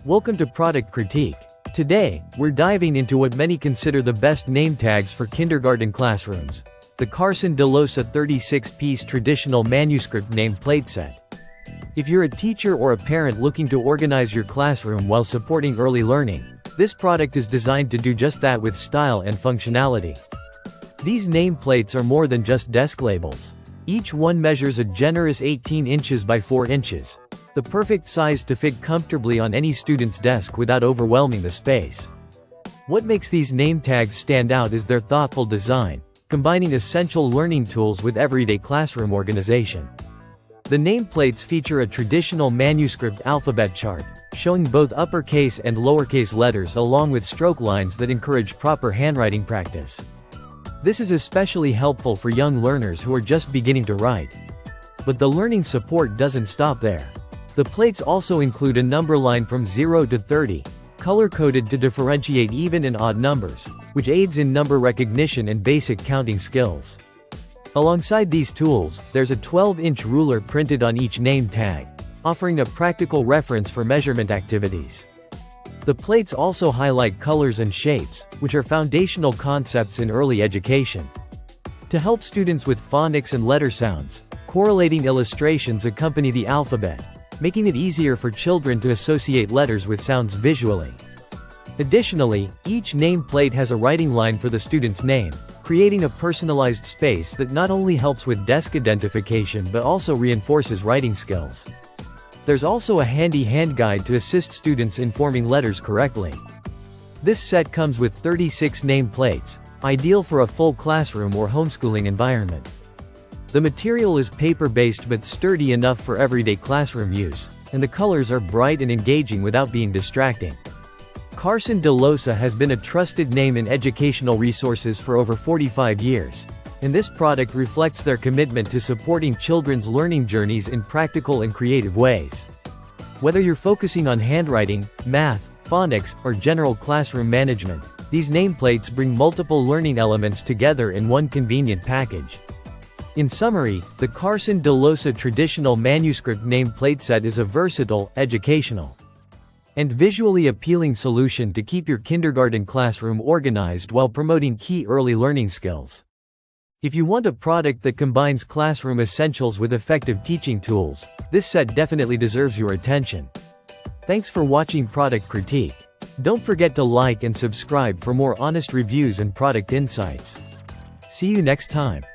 Welcome to Product Critique. Today, we're diving into what many consider the best name tags for kindergarten classrooms. The Carson Dellosa 36-piece traditional manuscript nameplate set. If you're a teacher or a parent looking to organize your classroom while supporting early learning, this product is designed to do just that with style and functionality. These nameplates are more than just desk labels. Each one measures a generous 18 inches by 4 inches. The perfect size to fit comfortably on any student's desk without overwhelming the space. What makes these name tags stand out is their thoughtful design, combining essential learning tools with everyday classroom organization. The nameplates feature a traditional manuscript alphabet chart, showing both uppercase and lowercase letters along with stroke lines that encourage proper handwriting practice. This is especially helpful for young learners who are just beginning to write. But the learning support doesn't stop there. The plates also include a number line from 0 to 30, color-coded to differentiate even and odd numbers, which aids in number recognition and basic counting skills. Alongside these tools, there's a 12-inch ruler printed on each name tag, offering a practical reference for measurement activities. The plates also highlight colors and shapes, which are foundational concepts in early education. To help students with phonics and letter sounds, correlating illustrations accompany the alphabet, making it easier for children to associate letters with sounds visually. Additionally, each nameplate has a writing line for the student's name, creating a personalized space that not only helps with desk identification but also reinforces writing skills. There's also a handy hand guide to assist students in forming letters correctly. This set comes with 36 nameplates, ideal for a full classroom or homeschooling environment. The material is paper-based but sturdy enough for everyday classroom use, and the colors are bright and engaging without being distracting. Carson Dellosa has been a trusted name in educational resources for over 45 years, and this product reflects their commitment to supporting children's learning journeys in practical and creative ways. Whether you're focusing on handwriting, math, phonics, or general classroom management, these nameplates bring multiple learning elements together in one convenient package. In summary, the Carson Dellosa traditional manuscript nameplate set is a versatile, educational, and visually appealing solution to keep your kindergarten classroom organized while promoting key early learning skills. If you want a product that combines classroom essentials with effective teaching tools, this set definitely deserves your attention. Thanks for watching Product Critique. Don't forget to like and subscribe for more honest reviews and product insights. See you next time.